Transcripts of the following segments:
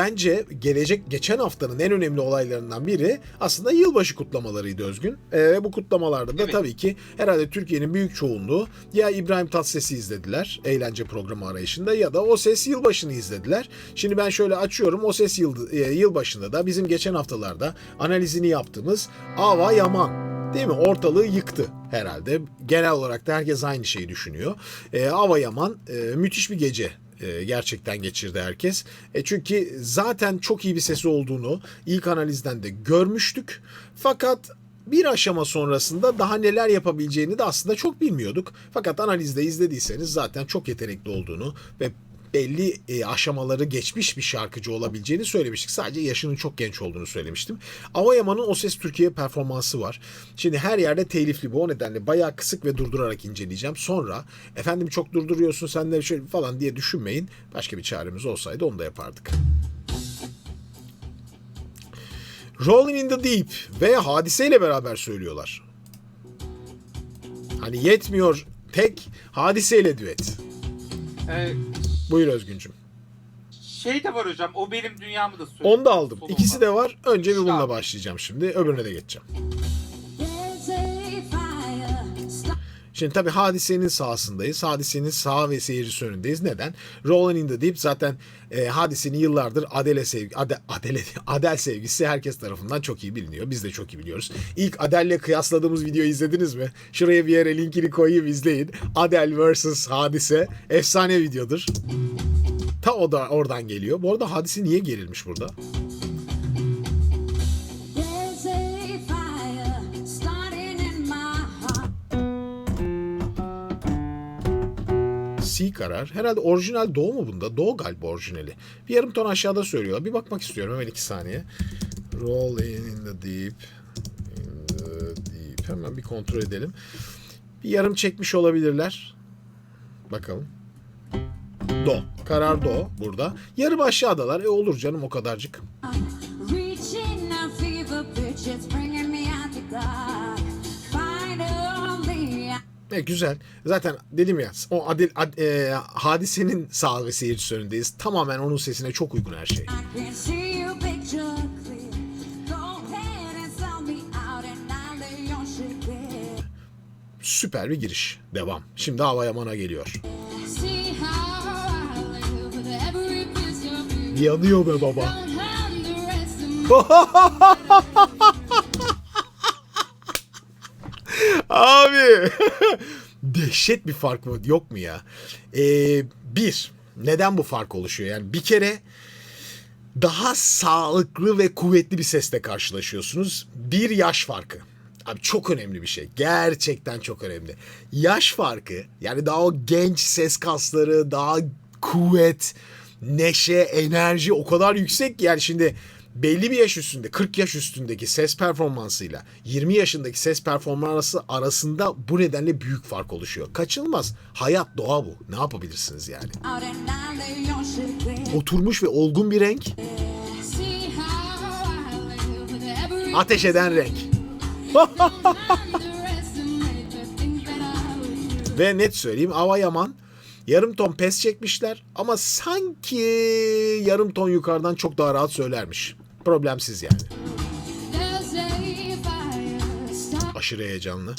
Bence geçen haftanın en önemli olaylarından biri aslında yılbaşı kutlamalarıydı Özgün. Bu kutlamalarda da Evet. tabii ki herhalde Türkiye'nin büyük çoğunluğu ya İbrahim Tatlıses'i izlediler eğlence programı arayışında ya da O Ses Yılbaşı'nı izlediler. Şimdi ben şöyle açıyorum, O Ses Yılbaşı'nda da bizim geçen haftalarda analizini yaptığımız Ava Yaman, değil mi? Ortalığı yıktı herhalde. Genel olarak da herkes aynı şeyi düşünüyor. Ava Yaman müthiş bir gece gerçekten geçirdi herkes. Çünkü zaten çok iyi bir sesi olduğunu ilk analizden de görmüştük. Fakat bir aşama sonrasında daha neler yapabileceğini de aslında çok bilmiyorduk. Fakat analizde izlediyseniz zaten çok yetenekli olduğunu ve belli aşamaları geçmiş bir şarkıcı olabileceğini söylemiştik. Sadece yaşının çok genç olduğunu söylemiştim. Ava Yaman'ın O Ses Türkiye performansı var. Şimdi her yerde telifli bu. O nedenle bayağı kısık ve durdurarak inceleyeceğim. Sonra efendim çok durduruyorsun sen de şöyle falan diye düşünmeyin. Başka bir çaremiz olsaydı onu da yapardık. Rolling in the Deep ve Hadise ile beraber söylüyorlar. Hani yetmiyor tek Hadise ile düet. Buyur Özgüncüm. Şey de var hocam, o benim dünyamı da söylüyor. Onu da aldım. Solomon. İkisi de var. Önce bir bununla Tamam. başlayacağım şimdi. Öbürüne de geçeceğim. Şimdi tabii Hadise'nin sahasındayız. Hadise'nin sağ ve seyircisi önündeyiz. Neden? Rolling in the Deep zaten Hadise'nin yıllardır Adele sevgisi herkes tarafından çok iyi biliniyor. Biz de çok iyi biliyoruz. İlk Adele'le kıyasladığımız videoyu izlediniz mi? Şuraya bir yere linkini koyayım, izleyin. Adele vs Hadise. Efsane videodur. Ta o da oradan geliyor. Bu arada Hadise niye gerilmiş burada? C karar. Herhalde orijinal Do mu bunda? Do galiba orijinali. Bir yarım ton aşağıda söylüyor. Bir bakmak istiyorum hemen 2 saniye. Roll in the deep. In the deep. Hemen bir kontrol edelim. Bir yarım çekmiş olabilirler. Bakalım. Do. Karar Do burada. Yarım aşağıdalar. Olur canım o kadarcık. Güzel. Zaten dedim ya o Hadise'nin sağ ve seyircisi önündeyiz. Tamamen onun sesine çok uygun her şey. Süper bir giriş. Devam. Şimdi Ava Yaman'a geliyor. Yanıyor be baba. Abi. Dehşet bir fark mı? Yok mu ya? Neden bu fark oluşuyor? Yani bir kere daha sağlıklı ve kuvvetli bir sesle karşılaşıyorsunuz. Bir yaş farkı. Abi çok önemli bir şey. Gerçekten çok önemli. Yaş farkı, yani daha o genç ses kasları, daha kuvvet, neşe, enerji o kadar yüksek ki yani şimdi belli bir yaş üstünde, 40 yaş üstündeki ses performansıyla 20 yaşındaki ses performansı arasında bu nedenle büyük fark oluşuyor. Kaçınılmaz. Hayat, doğa bu. Ne yapabilirsiniz yani? Oturmuş ve olgun bir renk. Ateş eden renk. Ve net söyleyeyim, Ava Yaman yarım ton pes çekmişler ama sanki yarım ton yukarıdan çok daha rahat söylermiş. Problemsiz yani. Aşırı heyecanlı.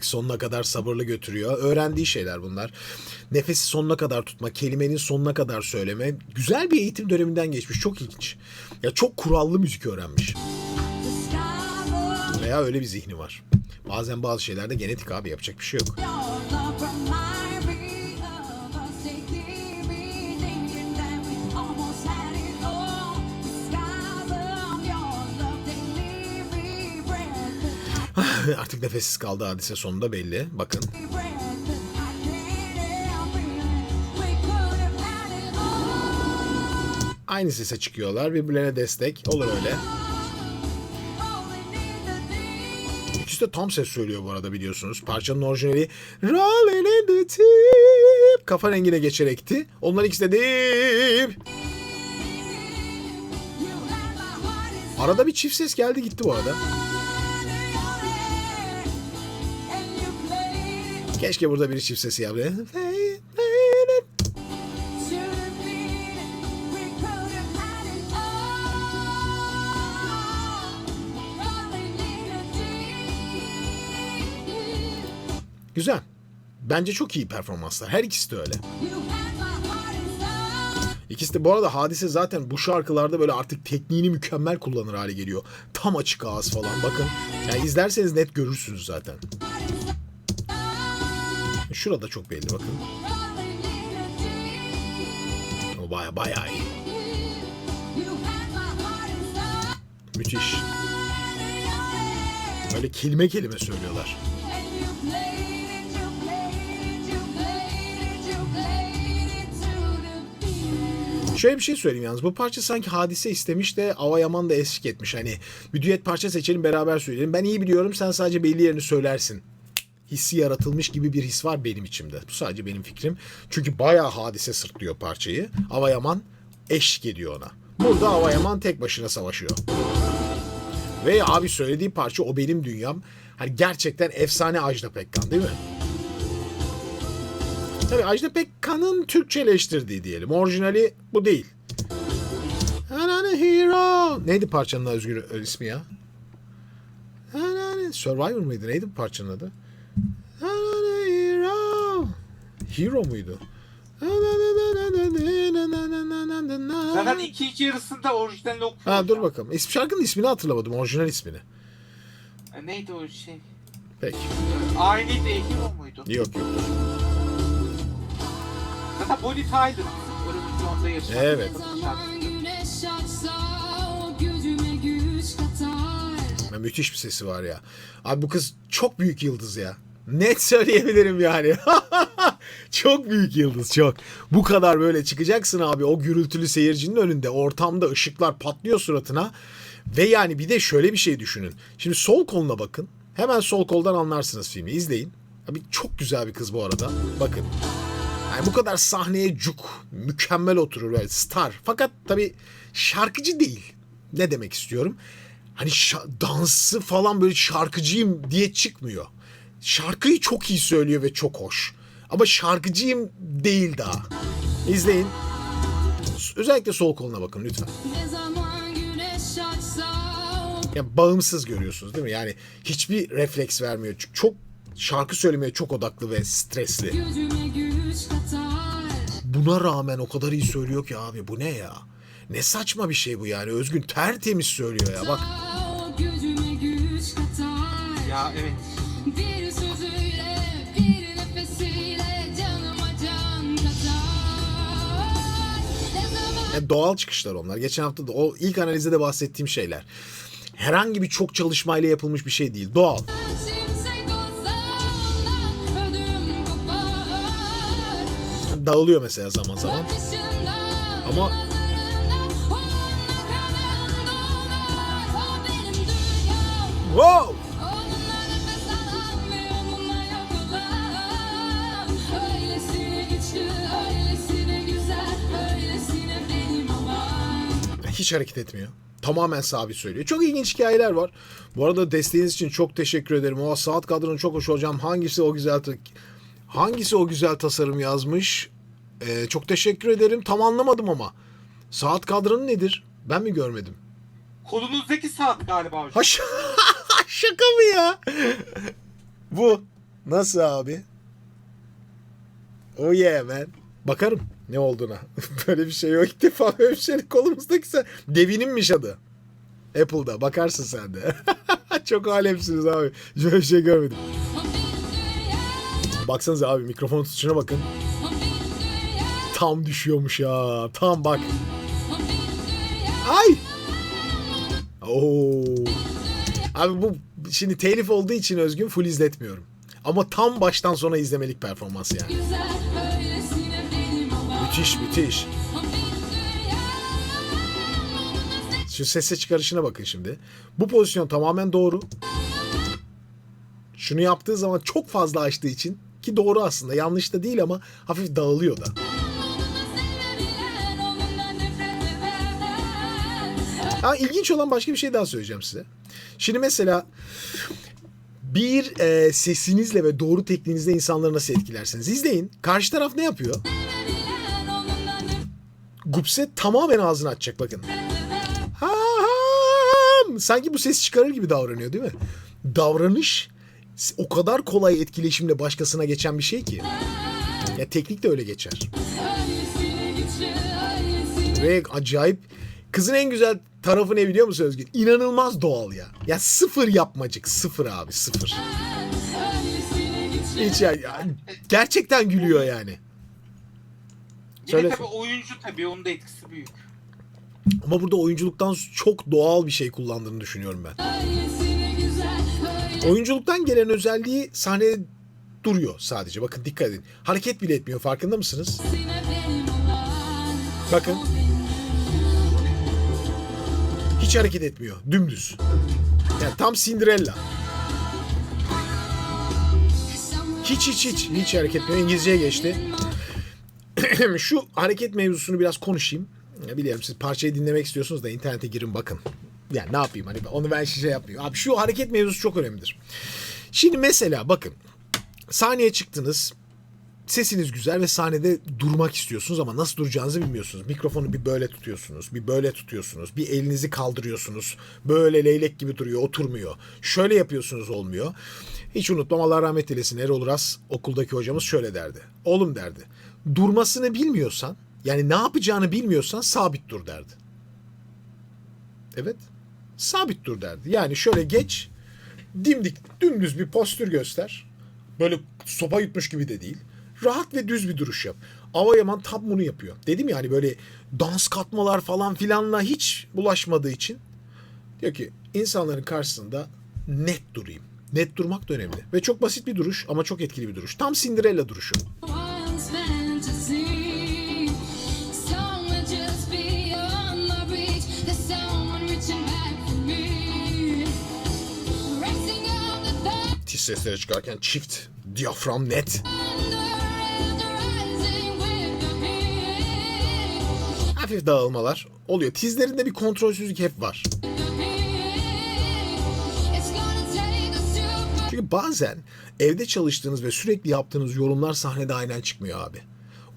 Sonuna kadar sabırlı götürüyor. Öğrendiği şeyler bunlar. Nefesi sonuna kadar tutma, kelimenin sonuna kadar söyleme. Güzel bir eğitim döneminden geçmiş. Çok ilginç. Ya çok kurallı müzik öğrenmiş. Veya öyle bir zihni var. Bazen bazı şeylerde genetik abi, yapacak bir şey yok. Artık nefessiz kaldı Hadise sonunda belli. Bakın. Aynı sese çıkıyorlar. Birbirlerine destek. Olur öyle. İkisi de tam ses söylüyor bu arada, biliyorsunuz. Parçanın orijinali Rolling in the Deep kafa rengine geçerekti. Onların ikisi de Deep. Arada bir çift ses geldi gitti bu arada. Keşke burada biri çift sesi yaptı. Güzel. Bence çok iyi performanslar. Her ikisi de öyle. İkisi de bu arada Hadise zaten bu şarkılarda böyle artık tekniğini mükemmel kullanır hale geliyor. Tam açık ağız falan bakın. Yani izlerseniz net görürsünüz zaten. Şurada çok belli bakın. O bayağı iyi. Müthiş. Böyle kelime kelime söylüyorlar. Şöyle bir şey söyleyeyim yalnız. Bu parça sanki Hadise istemiş de Ava Yaman da eşlik etmiş. Hani bir düet parça seçelim beraber söyleyelim. Ben iyi biliyorum sen sadece belli yerini söylersin. Hissi yaratılmış gibi bir his var benim içimde. Bu sadece benim fikrim. Çünkü bayağı Hadise sırtlıyor parçayı. Ava Yaman eşlik ediyor ona. Burada Ava Yaman tek başına savaşıyor. Ve abi söylediği parça O Benim Dünyam. Hani gerçekten efsane Ajda Pekkan değil mi? Tabii Ajda Pekkan'ın Türkçeleştirdiği diyelim. Orijinali bu değil. Hero. Neydi parçanın özgür ismi ya? Survivor mıydı? Neydi bu parçanın adı? Hero. Hero muydu? Zaten ikinci yarısında orijinalini okuyorum. Ha dur bakalım. Şarkının ismini hatırlamadım. Orijinal ismini. Neydi o şey? Peki. I Need a Hero muydu? Yok. Zaten Bonnie Tyler Eurovision'da yaşayan. Evet. Müthiş bir sesi var ya. Abi bu kız çok büyük yıldız ya. Net söyleyebilirim yani. Çok büyük yıldız çok. Bu kadar böyle çıkacaksın abi o gürültülü seyircinin önünde. Ortamda ışıklar patlıyor suratına. Ve yani bir de şöyle bir şey düşünün. Şimdi sol koluna bakın. Hemen sol koldan anlarsınız filmi. İzleyin. Abi çok güzel bir kız bu arada. Bakın. Yani bu kadar sahneye cuk, mükemmel oturur böyle star. Fakat tabii şarkıcı değil. Ne demek istiyorum? Hani dansı falan böyle şarkıcıyım diye çıkmıyor. Şarkıyı çok iyi söylüyor ve çok hoş. Ama şarkıcıyım değil daha. İzleyin. Özellikle sol koluna bakın lütfen. Ya bağımsız görüyorsunuz değil mi? Yani hiçbir refleks vermiyor. Çok şarkı söylemeye çok odaklı ve stresli. Buna rağmen o kadar iyi söylüyor ki abi bu ne ya? Ne saçma bir şey bu yani. Özgün tertemiz söylüyor ya bak. Ya evet. Bir sözüyle, bir nefesiyle canıma can katar. Yani doğal çıkışlar onlar. Geçen hafta da o ilk analizde de bahsettiğim şeyler. Herhangi bir çok çalışmayla yapılmış bir şey değil. Doğal. Dağılıyor mesela zaman zaman. Ama wow! Hiç hareket etmiyor. Tamamen sabit söylüyor. Çok ilginç hikayeler var. Bu arada desteğiniz için çok teşekkür ederim. O saat kadronun çok hoş hocam. Hangisi o güzel tasarım yazmış? Çok teşekkür ederim. Tam anlamadım ama. Saat kadranı nedir? Ben mi görmedim? Kolunuzdaki saat galiba hocam. Şaka mı ya? Bu. Nasıl abi? Oh yeah man. Bakarım ne olduğuna. Böyle bir şey yok. İlk defa böyle bir şey kolumuzdaki Devin'inmiş adı. Apple'da. Bakarsın sen de. Çok alemsiniz abi. Böyle bir şey görmedim. Baksanıza abi mikrofonun tutuşuna bakın. Tam düşüyormuş ya. Tam bak. Ay. Oo. Abi bu şimdi telif olduğu için Özgün full izletmiyorum. Ama tam baştan sona izlemelik performans yani. Müthiş. Şu sese çıkarışına bakın şimdi. Bu pozisyon tamamen doğru. Şunu yaptığı zaman çok fazla açtığı için ki doğru aslında yanlış da değil ama hafif dağılıyor da. İlginç olan başka bir şey daha söyleyeceğim size. Şimdi mesela Bir sesinizle ve doğru tekniğinizle insanları nasıl etkilersiniz? İzleyin. Karşı taraf ne yapıyor? Gupse tamamen ağzını açacak bakın. Sanki bu ses çıkarır gibi davranıyor değil mi? Davranış o kadar kolay etkileşimle başkasına geçen bir şey ki. Ya teknik de öyle geçer. Ve acayip. Kızın en güzel tarafı ne biliyor musun Özgür? İnanılmaz doğal ya. Ya sıfır yapmacık. Sıfır abi sıfır. Hiç ya, gerçekten gülüyor yani. Bir Söyle. de tabii oyuncu tabii onun da etkisi büyük. Ama burada oyunculuktan çok doğal bir şey kullandığını düşünüyorum ben. Oyunculuktan gelen özelliği sahnede duruyor sadece. Bakın dikkat edin. Hareket bile etmiyor. Farkında mısınız? Bakın. Hiç hareket etmiyor. Dümdüz. Yani tam Cinderella. Hiç hareket etmiyor. İngilizceye geçti. Şu hareket mevzusunu biraz konuşayım. Ya biliyorum siz parçayı dinlemek istiyorsunuz da internete girin bakın. Yani ne yapayım hani onu ben şey yapmıyorum. Abi şu hareket mevzusu çok önemlidir. Şimdi mesela bakın. Sahneye çıktınız. Sesiniz güzel ve sahnede durmak istiyorsunuz ama nasıl duracağınızı bilmiyorsunuz. Mikrofonu bir böyle tutuyorsunuz, bir böyle tutuyorsunuz, bir elinizi kaldırıyorsunuz. Böyle leylek gibi duruyor, oturmuyor. Şöyle yapıyorsunuz, olmuyor. Hiç unutmam, Allah rahmet eylesin, Erol Uras okuldaki hocamız şöyle derdi. Oğlum derdi, durmasını bilmiyorsan, yani ne yapacağını bilmiyorsan sabit dur derdi. Evet, sabit dur derdi. Yani şöyle geç, dimdik, dümdüz bir postür göster. Böyle sopa yutmuş gibi de değil. Rahat ve düz bir duruş yap. Ava Yaman tam bunu yapıyor. Dedim ya hani böyle dans katmalar falan filanla hiç bulaşmadığı için diyor ki insanların karşısında net durayım. Net durmak da önemli. Ve çok basit bir duruş ama çok etkili bir duruş. Tam Cinderella duruşu. Tiz seslere çıkarken çift diyafram net. Hafif dağılmalar oluyor. Tizlerinde bir kontrolsüzlük hep var. Çünkü bazen evde çalıştığınız ve sürekli yaptığınız yorumlar sahnede aynen çıkmıyor abi.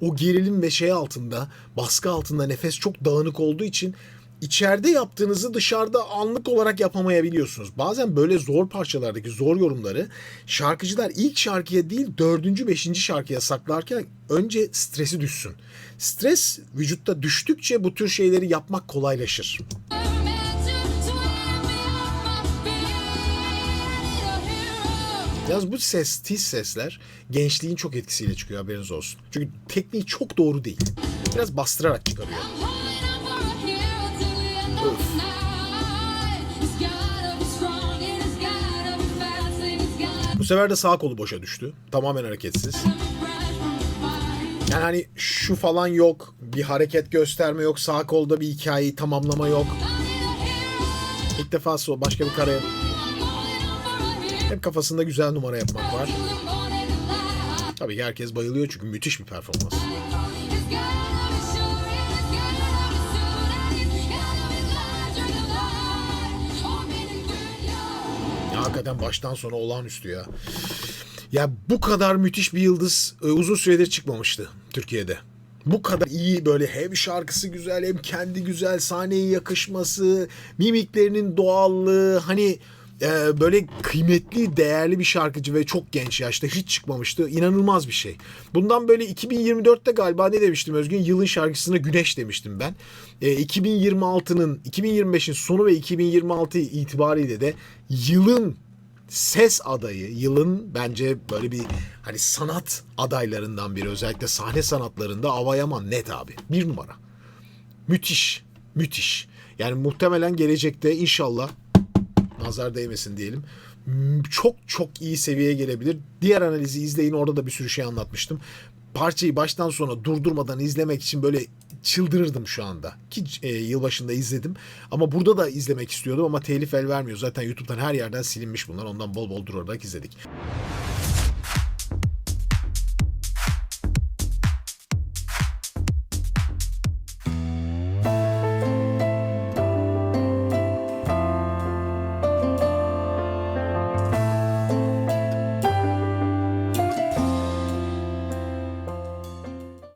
O gerilim ve şey altında, baskı altında nefes çok dağınık olduğu için içeride yaptığınızı dışarıda anlık olarak yapamayabiliyorsunuz. Bazen böyle zor parçalardaki zor yorumları şarkıcılar ilk şarkıya değil 4. 5. şarkıya saklarken önce stresi düşsün. Stres vücutta düştükçe bu tür şeyleri yapmak kolaylaşır. Yalnız bu ses, tiz sesler gençliğin çok etkisiyle çıkıyor, haberiniz olsun. Çünkü tekniği çok doğru değil. Biraz bastırarak çıkarıyor. Bu sefer de sağ kolu boşa düştü. Tamamen hareketsiz. Yani hani şu falan yok. Bir hareket gösterme yok. Sağ kolda bir hikayeyi tamamlama yok. İlk defa başka bir kare. Hep kafasında güzel numara yapmak var. Tabii herkes bayılıyor çünkü müthiş bir performans. Ya hakikaten baştan sona olağanüstü ya. Ya bu kadar müthiş bir yıldız uzun süredir çıkmamıştı Türkiye'de. Bu kadar iyi böyle hem şarkısı güzel hem kendi güzel, sahneye yakışması, mimiklerinin doğallığı, hani böyle kıymetli, değerli bir şarkıcı ve çok genç yaşta hiç çıkmamıştı. İnanılmaz bir şey. Bundan böyle 2024'te galiba ne demiştim Özgün? Yılın şarkısına Güneş demiştim ben. 2025'in sonu ve 2026 itibariyle de yılın ses adayı, yılın bence böyle bir hani sanat adaylarından biri, özellikle sahne sanatlarında Ava Yaman net abi. Bir numara. Müthiş. Müthiş. Yani muhtemelen gelecekte inşallah, nazar değmesin diyelim, çok çok iyi seviyeye gelebilir. Diğer analizi izleyin, orada da bir sürü şey anlatmıştım. Parçayı baştan sona durdurmadan izlemek için böyle çıldırırdım şu anda. Ki yılbaşında izledim. Ama burada da izlemek istiyordum ama telif el vermiyor. Zaten YouTube'dan her yerden silinmiş bunlar. Ondan bol bol durarak izledik.